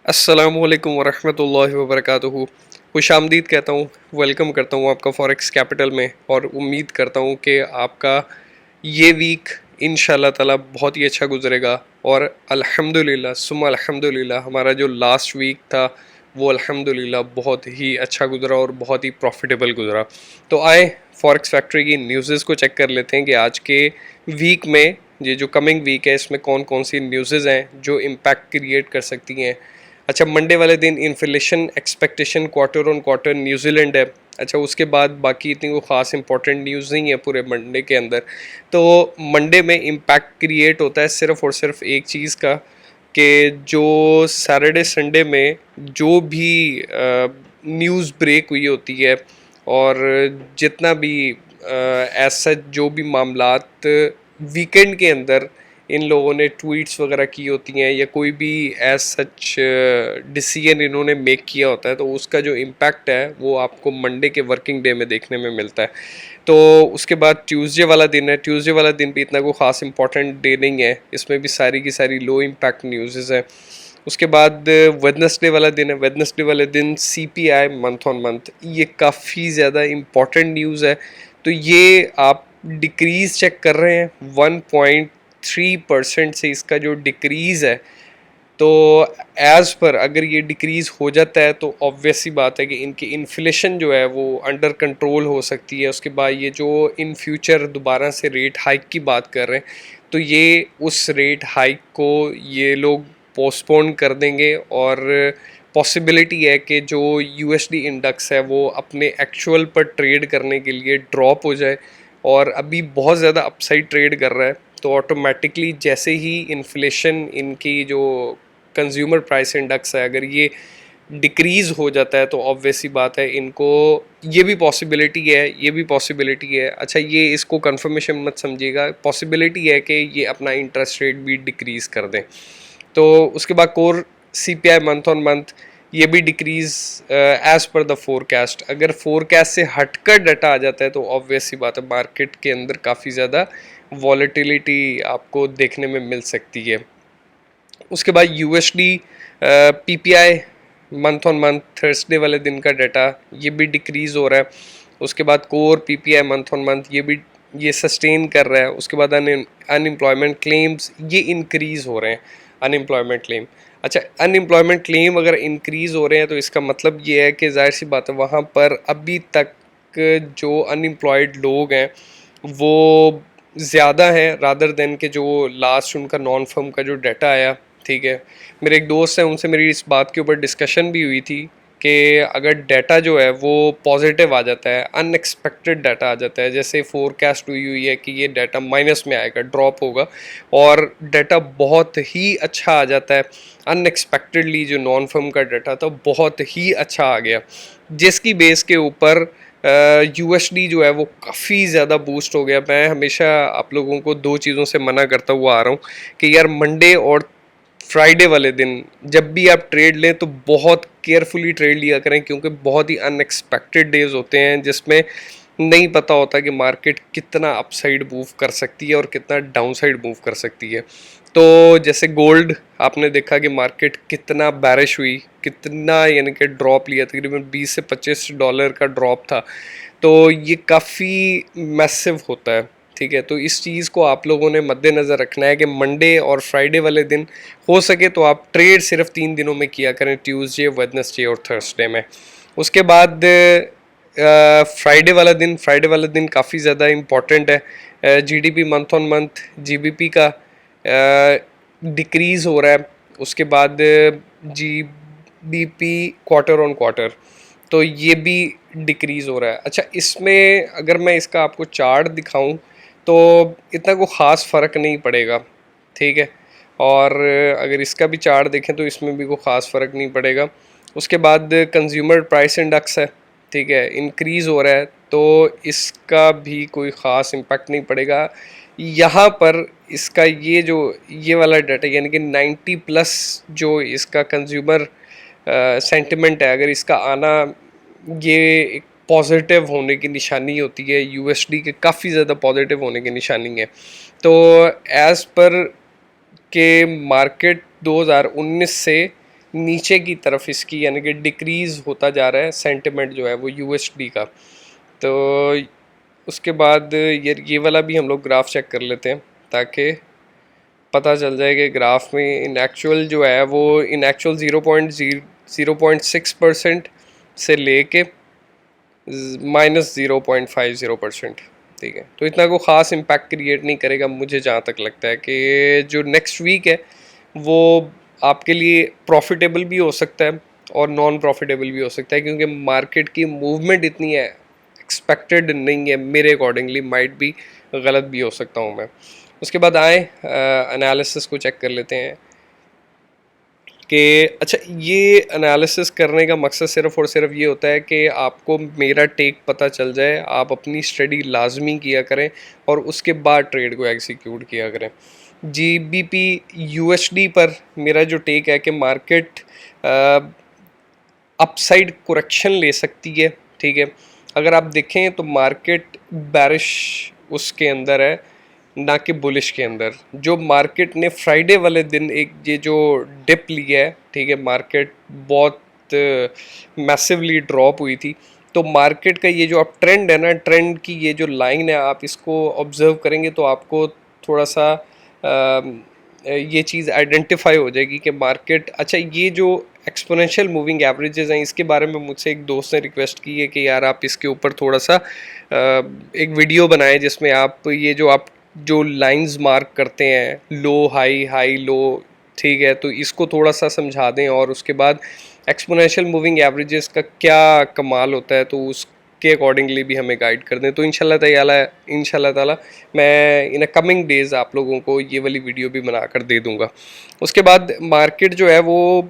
अस्सलामुअलैकुम वरहमतुल्लाहि वबरकातुहू। खुशामदीद कहता हूँ, वेलकम करता हूँ आपका फॉरेक्स कैपिटल में और उम्मीद करता हूँ कि आपका ये वीक इंशाल्लाह ताला बहुत ही अच्छा गुजरेगा। और अल्हम्दुलिल्लाह सुम्मा अल्हम्दुलिल्लाह हमारा जो लास्ट वीक था वो अल्हम्दुलिल्लाह बहुत ही अच्छा गुजरा और बहुत ही प्रॉफिटेबल गुजरा। तो आए फॉरेक्स फैक्ट्री की न्यूज़ को चेक कर लेते हैं कि आज के वीक में, ये जो कमिंग वीक है, इसमें कौन कौन सी न्यूज़ हैं जो इम्पैक्ट क्रिएट कर सकती हैं। अच्छा, मंडे वाले दिन inflation expectation quarter on quarter New Zealand है। अच्छा, उसके बाद बाकी इतनी वो ख़ास इंपॉर्टेंट न्यूज़ नहीं है पूरे मंडे के अंदर। तो मंडे में इम्पैक्ट क्रिएट होता है सिर्फ और सिर्फ एक चीज़ का, कि जो सैटरडे संडे में जो भी न्यूज़ ब्रेक हुई होती है और जितना भी ऐसा जो भी मामलात वीकेंड के अंदर इन लोगों ने ट्वीट्स वगैरह की होती हैं या कोई भी एज सच डिसीजन इन्होंने मेक किया होता है, तो उसका जो इम्पैक्ट है वो आपको मंडे के वर्किंग डे में देखने में मिलता है। तो उसके बाद ट्यूसडे वाला दिन है। ट्यूसडे वाला दिन भी इतना कोई ख़ास इंपॉर्टेंट डे नहीं है, इसमें भी सारी की सारी लो इम्पैक्ट न्यूज़ है। उसके बाद वेडनेसडे वाला दिन है। वेडनेसडे वाले दिन सीपीआई मंथ ऑन मंथ, ये काफ़ी ज़्यादा इम्पॉर्टेंट न्यूज़ है। तो ये आप डिक्रीज़ चेक कर रहे हैं 1.3% से, इसका जो डिक्रीज़ है। तो एज़ पर अगर ये डिक्रीज़ हो जाता है तो ऑब्वियस सी बात है कि इनकी इन्फ्लेशन जो है वो अंडर कंट्रोल हो सकती है। उसके बाद ये जो इन फ्यूचर दोबारा से रेट हाइक की बात कर रहे हैं, तो ये उस रेट हाइक को ये लोग पोस्टपोन कर देंगे और पॉसिबिलिटी है कि जो यूएसडी इंडेक्स है वो अपने एक्चुअल पर ट्रेड करने के लिए ड्रॉप हो जाए। और अभी बहुत ज़्यादा अपसाइड ट्रेड कर रहा है, तो ऑटोमेटिकली जैसे ही इन्फ्लेशन, इनकी जो कंज्यूमर प्राइस इंडेक्स है, अगर ये डिक्रीज़ हो जाता है तो ऑब्वियस ही बात है इनको ये भी पॉसिबिलिटी है, ये भी पॉसिबिलिटी है। अच्छा, ये इसको कंफर्मेशन मत समझिएगा, पॉसिबिलिटी है कि ये अपना इंटरेस्ट रेट भी डिक्रीज़ कर दें। तो उसके बाद core CPI month on month, ये भी decrease as per the forecast. अगर फोरकास्ट से हटकर डाटा आ जाता है तो ऑब्वियस सी बात है मार्केट के अंदर काफ़ी ज़्यादा वॉलेटिलिटी आपको देखने में मिल सकती है। उसके बाद USD PPI month on month Thursday वाले दिन का डाटा, ये भी डिक्रीज़ हो रहा है। उसके बाद core PPI month on month, ये सस्टेन कर रहा है। उसके बाद अनएम्प्लॉयमेंट क्लेम्स ये इंक्रीज़ हो रहे हैं। अनएम्प्लॉयमेंट क्लेम, अच्छा, अनएम्प्लॉयमेंट क्लेम अगर इंक्रीज़ हो रहे हैं तो इसका मतलब ये है कि जाहिर सी बात है वहाँ पर अभी तक जो अनएम्प्लॉयड लोग हैं वो ज़्यादा हैं रादर देन के जो लास्ट उनका नॉन फर्म का जो डाटा आया। ठीक है, मेरे एक दोस्त हैं, उनसे मेरी इस बात के ऊपर डिस्कशन भी हुई थी कि अगर डाटा जो है वो पॉजिटिव आ जाता है, अनएक्सपेक्टेड डाटा आ जाता है, जैसे फोरकास्ट हुई हुई है कि ये डाटा माइनस में आएगा, ड्रॉप होगा, और डाटा बहुत ही अच्छा आ जाता है अनएक्सपेक्टेडली, जो नॉन फर्म का डाटा था बहुत ही अच्छा आ गया, जिसकी बेस के ऊपर यूएसडी जो है वो काफ़ी ज़्यादा बूस्ट हो गया। मैं हमेशा आप लोगों को दो चीज़ों से मना करता हुआ आ रहा हूँ कि यार मंडे और फ्राइडे वाले दिन जब भी आप ट्रेड लें तो बहुत केयरफुली ट्रेड लिया करें, क्योंकि बहुत ही अनएक्सपेक्टेड डेज होते हैं जिसमें नहीं पता होता कि मार्केट कितना अपसाइड मूव कर सकती है और कितना डाउनसाइड मूव कर सकती है। तो जैसे गोल्ड, आपने देखा कि मार्केट कितना बैरिश हुई, कितना यानी कि ड्रॉप लिया, तकरीबन 20 से 25 डॉलर का ड्रॉप था। तो ये काफ़ी मैसिव होता है। ठीक है, तो इस चीज़ को आप लोगों ने मद्देनज़र रखना है कि मंडे और फ्राइडे वाले दिन हो सके तो आप ट्रेड सिर्फ 3 दिनों में किया करें, ट्यूसडे, वेडनेसडे और थर्सडे में। उसके बाद फ्राइडे वाला दिन काफ़ी ज़्यादा इम्पॉर्टेंट है। GDP month on month, GBP का डिक्रीज़ हो रहा है। उसके बाद जीडीपी क्वार्टर ऑन क्वार्टर, तो ये भी डिक्रीज़ हो रहा है। अच्छा, इसमें अगर मैं इसका आपको चार्ट दिखाऊं तो इतना कोई ख़ास फ़र्क नहीं पड़ेगा। ठीक है, और अगर इसका भी चार्ट देखें तो इसमें भी कोई ख़ास फ़र्क नहीं पड़ेगा। उसके बाद कंज्यूमर प्राइस इंडेक्स है, ठीक है, इंक्रीज़ हो रहा है, तो इसका भी कोई ख़ास इम्पैक्ट नहीं पड़ेगा यहाँ पर। इसका ये वाला डाटा यानी कि 90 प्लस जो इसका कंज्यूमर सेंटिमेंट है, अगर इसका आना, ये एक पॉजिटिव होने की निशानी होती है, यूएसडी के काफ़ी ज़्यादा पॉजिटिव होने की निशानी है। तो एज़ पर के मार्केट 2019 से नीचे की तरफ इसकी यानी कि डिक्रीज़ होता जा रहा है सेंटिमेंट जो है वो यूएसडी का। तो उसके बाद ये वाला भी हम लोग ग्राफ चेक कर लेते हैं ताकि पता चल जाए कि ग्राफ में इन एक्चुअल जो है वो इन एक्चुअल 0.6% से लेके -0.50%। ठीक है, तो इतना को ख़ास इम्पैक्ट क्रिएट नहीं करेगा मुझे जहाँ तक लगता है कि जो नेक्स्ट वीक है वो आपके लिए प्रॉफिटेबल भी हो सकता है और नॉन प्रॉफिटेबल भी हो सकता है, क्योंकि मार्केट की मूवमेंट इतनी है एक्सपेक्टेड नहीं है मेरे अकॉर्डिंगली, माइट भी गलत भी हो सकता हूँ मैं। उसके बाद आए एनालिसिस को चेक कर लेते हैं कि अच्छा, ये एनालिसिस करने का मकसद सिर्फ़ और सिर्फ ये होता है कि आपको मेरा टेक पता चल जाए, आप अपनी स्टडी लाजमी किया करें और उसके बाद ट्रेड को एग्जीक्यूट किया करें। जीबीपी यूएसडी पर मेरा जो टेक है कि मार्केट अपसाइड करेक्शन ले सकती है। ठीक है, अगर आप देखें तो मार्केट बैरिश उसके अंदर है ना कि बुलिश के अंदर। जो मार्केट ने फ्राइडे वाले दिन एक ये जो डिप लिया है, ठीक है, मार्केट बहुत मैसिवली ड्रॉप हुई थी। तो मार्केट का ये जो अब ट्रेंड है ना, ट्रेंड की ये जो लाइन है, आप इसको ऑब्जर्व करेंगे तो आपको थोड़ा सा ये चीज़ आइडेंटिफाई हो जाएगी कि मार्केट, अच्छा ये जो एक्सपोनेंशियल मूविंग एवरेजेस हैं इसके बारे में मुझसे एक दोस्त ने रिक्वेस्ट की है कि यार आप इसके ऊपर थोड़ा सा एक वीडियो बनाएं जिसमें आप ये जो आप जो लाइंस मार्क करते हैं, लो हाई हाई लो, ठीक है, तो इसको थोड़ा सा समझा दें और उसके बाद एक्सपोनेंशियल मूविंग एवरेजेस का क्या कमाल होता है तो उसके अकॉर्डिंगली भी हमें गाइड कर दें। तो इंशाल्लाह ताला मैं इन कमिंग डेज़ आप लोगों को ये वाली वीडियो भी बना कर दे दूँगा। उसके बाद मार्केट जो है वो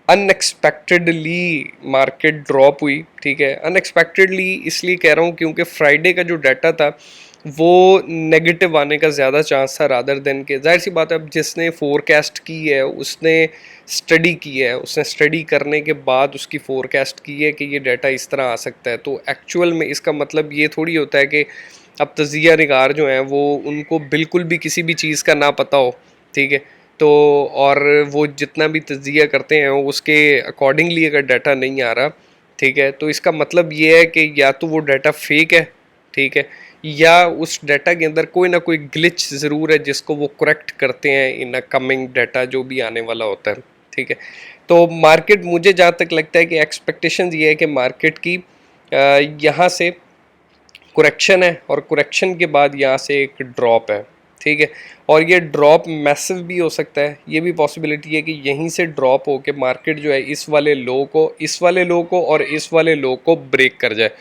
अनएक्सपेक्टेडली मार्केट ड्रॉप हुई। ठीक है, अनएक्सपेक्टेडली इसलिए कह रहा हूँ क्योंकि फ्राइडे का जो डाटा था वो नेगेटिव आने का ज़्यादा चांस था रादर देन के, जाहिर सी बात है अब जिसने फोरकास्ट की है उसने स्टडी की है, उसने स्टडी करने के बाद उसकी फोरकास्ट की है कि ये डाटा इस तरह आ सकता है। तो एक्चुअल में इसका मतलब ये थोड़ी होता है कि अब तजिया निगार जो हैं वो उनको बिल्कुल भी किसी भी चीज़ का ना पता हो। ठीक है, तो और वो जितना भी तजिया करते हैं उसके अकॉर्डिंगली अगर डाटा नहीं आ रहा, ठीक है, तो इसका मतलब ये है कि या तो वो डाटा फेक है, ठीक है, या उस डाटा के अंदर कोई ना कोई ग्लिच ज़रूर है जिसको वो करेक्ट करते हैं इन कमिंग डाटा जो भी आने वाला होता है। ठीक है, तो मार्केट, मुझे जहाँ तक लगता है कि एक्सपेक्टेशंस ये है कि मार्केट की यहाँ से करेक्शन है और करेक्शन के बाद यहाँ से एक ड्रॉप है। ठीक है, और ये ड्रॉप मैसिव भी हो सकता है, ये भी पॉसिबिलिटी है कि यहीं से ड्रॉप हो के मार्केट जो है इस वाले लो को, इस वाले लो को और इस वाले लो को ब्रेक कर जाए।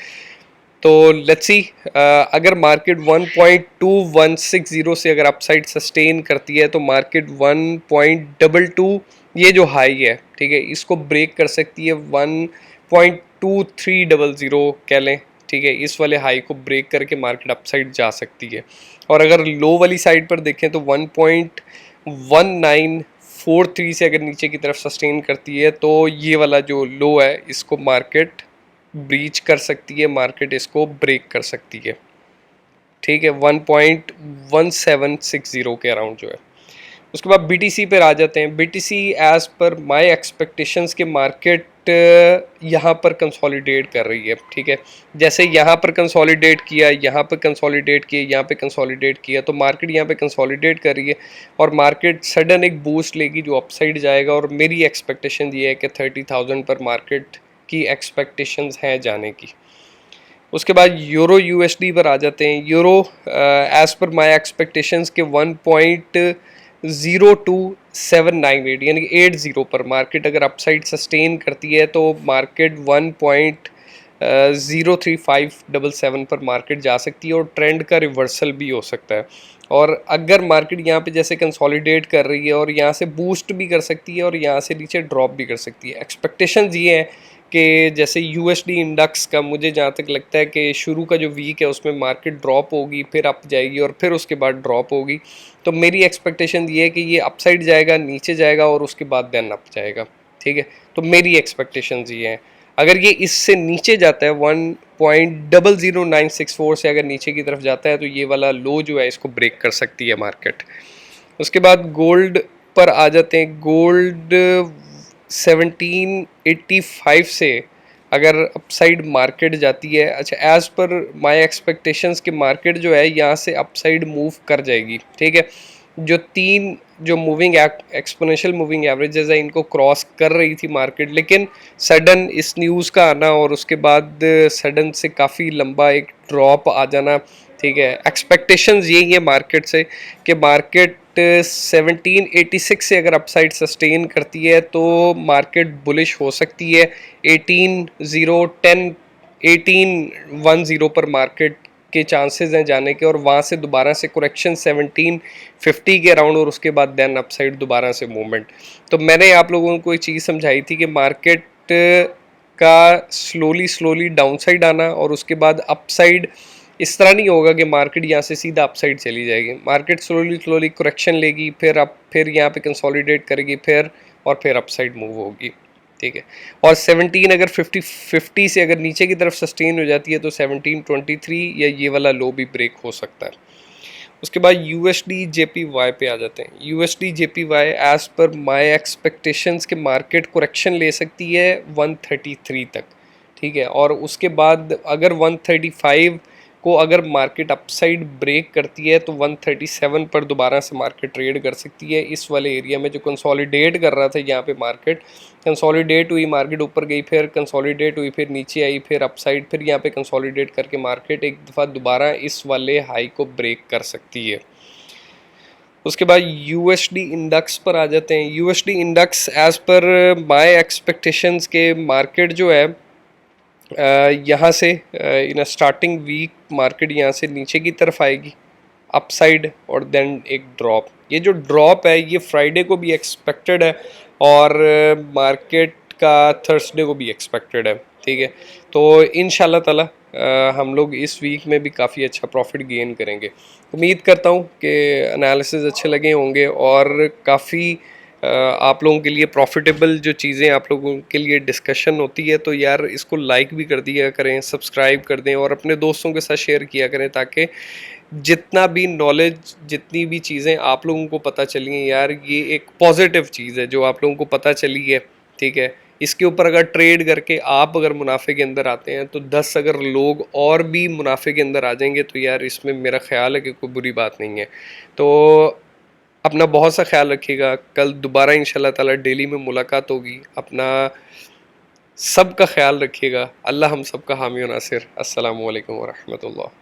तो लेट्स सी, अगर मार्केट 1.2160 से अगर अपसाइड सस्टेन करती है तो मार्केट 1.22 ये जो हाई है, ठीक है, इसको ब्रेक कर सकती है। 1.2300 कह लें, ठीक है, इस वाले हाई को ब्रेक करके मार्केट अपसाइड जा सकती है। और अगर लो वाली साइड पर देखें तो 1.1943 से अगर नीचे की तरफ सस्टेन करती है तो ये वाला जो लो है इसको मार्केट ब्रीच कर सकती है, मार्केट इसको ब्रेक कर सकती है। ठीक है, 1.1760 के अराउंड जो है। उसके बाद बीटीसी पर आ जाते हैं। BTC as per my expectations के मार्केट यहाँ पर कंसोलिडेट कर रही है। ठीक है, जैसे यहाँ पर कंसोलिडेट किया, यहाँ पर कंसोलिडेट किया, यहाँ पे कंसोलिडेट किया, तो मार्केट यहाँ पे कंसोलिडेट कर रही है और मार्केट सडन एक बूस्ट लेगी जो अपसाइड जाएगा। और मेरी एक्सपेक्टेशन ये है कि 30,000 पर मार्केट की एक्सपेक्टेशंस हैं जाने की। उसके बाद यूरो यूएसडी पर आ जाते हैं। Euro as per my expectations के 1.02798 यानी कि 80 पर मार्केट अगर अपसाइड सस्टेन करती है तो मार्केट 1.03577 पर मार्केट जा सकती है और ट्रेंड का रिवर्सल भी हो सकता है। और अगर मार्केट यहाँ पे जैसे कंसोलिडेट कर रही है और यहाँ से बूस्ट भी कर सकती है और यहाँ से नीचे ड्रॉप भी कर सकती है। एक्सपेक्टेशंस ये हैं कि जैसे यूएसडी इंडेक्स का मुझे जहाँ तक लगता है कि शुरू का जो वीक है उसमें मार्केट ड्रॉप होगी, फिर अप जाएगी और फिर उसके बाद ड्रॉप होगी। तो मेरी एक्सपेक्टेशन ये है कि ये अपसाइड जाएगा, नीचे जाएगा और उसके बाद देन अप जाएगा। ठीक है, तो मेरी एक्सपेक्टेशंस ये हैं। अगर ये इससे नीचे जाता है 1.00964 से अगर नीचे की तरफ जाता है तो ये वाला लो जो है इसको ब्रेक कर सकती है मार्केट। उसके बाद गोल्ड पर आ जाते हैं। गोल्ड 1785 से अगर अपसाइड मार्केट जाती है, अच्छा एज पर माय एक्सपेक्टेशंस कि मार्केट जो है यहाँ से अपसाइड मूव कर जाएगी, ठीक है। जो तीन जो मूविंग एक्सपोनेंशियल मूविंग एवरेजेस है इनको क्रॉस कर रही थी मार्केट, लेकिन सडन इस न्यूज़ का आना और उसके बाद सडन से काफ़ी लंबा एक ड्रॉप आ जाना, ठीक है। एक्सपेक्टेशंस यही है मार्केट से कि मार्केट 1786 से अगर अपसाइड सस्टेन करती है तो मार्केट बुलिश हो सकती है। 1810 1810 पर मार्केट के चांसेस हैं जाने के, और वहाँ से दोबारा से करेक्शन 1750 के अराउंड, और उसके बाद देन अपसाइड दोबारा से मूवमेंट। तो मैंने आप लोगों को एक चीज़ समझाई थी कि मार्केट का स्लोली स्लोली डाउनसाइड आना और उसके बाद अपसाइड इस तरह नहीं होगा कि मार्केट यहाँ से सीधा अपसाइड चली जाएगी। मार्केट स्लोली स्लोली करेक्शन लेगी, फिर यहाँ पे कंसोलिडेट करेगी, फिर अपसाइड मूव होगी, ठीक है। और 17 अगर 50 से अगर नीचे की तरफ सस्टेन हो जाती है तो 1723 या ये वाला लो भी ब्रेक हो सकता है। उसके बाद यूएसडी जेपीवाई पे आ जाते हैं। USD JPY as per my expectations के मार्केट करेक्शन ले सकती है 133 तक, ठीक है। और उसके बाद अगर 135 को अगर मार्केट अपसाइड ब्रेक करती है तो 137 पर दोबारा से मार्केट ट्रेड कर सकती है। इस वाले एरिया में जो कंसोलिडेट कर रहा था यहाँ पे मार्केट कंसोलिडेट हुई, मार्केट ऊपर गई, फिर कंसोलिडेट हुई, फिर नीचे आई, फिर अपसाइड, फिर यहाँ पे कंसोलिडेट करके मार्केट एक दफ़ा दोबारा इस वाले हाई को ब्रेक कर सकती है। उसके बाद यूएसडी इंडेक्स पर आ जाते हैं। USD index as per my expectations के मार्केट जो है यहाँ से इन स्टार्टिंग वीक मार्केट यहाँ से नीचे की तरफ आएगी अपसाइड, और देन एक ड्रॉप। ये जो ड्रॉप है ये फ्राइडे को भी एक्सपेक्टेड है और मार्केट का थर्सडे को भी एक्सपेक्टेड है, ठीक है। तो इंशाल्लाह ताला हम लोग इस वीक में भी काफ़ी अच्छा प्रॉफिट गेन करेंगे। उम्मीद करता हूँ कि एनालिसिस अच्छे लगे होंगे और काफ़ी आप लोगों के लिए प्रॉफिटेबल जो चीज़ें आप लोगों के लिए डिस्कशन होती है तो यार इसको लाइक भी कर दिया करें, सब्सक्राइब कर दें और अपने दोस्तों के साथ शेयर किया करें, ताकि जितना भी नॉलेज, जितनी भी चीज़ें आप लोगों को पता चली हैं यार, ये एक पॉजिटिव चीज़ है जो आप लोगों को पता चली है, ठीक है। इसके ऊपर अगर ट्रेड करके आप अगर मुनाफे के अंदर आते हैं तो 10 अगर लोग और भी मुनाफे के अंदर आ जाएंगे तो यार इसमें मेरा ख्याल है कि कोई बुरी बात नहीं है। तो अपना बहुत सा ख्याल रखिएगा। कल दोबारा इंशाल्लाह ताला डेली में मुलाकात होगी। अपना सबका ख्याल रखिएगा। अल्लाह हम सबका हामी व नासिर। अस्सलामु अलैकुम व रहमतुल्लाह।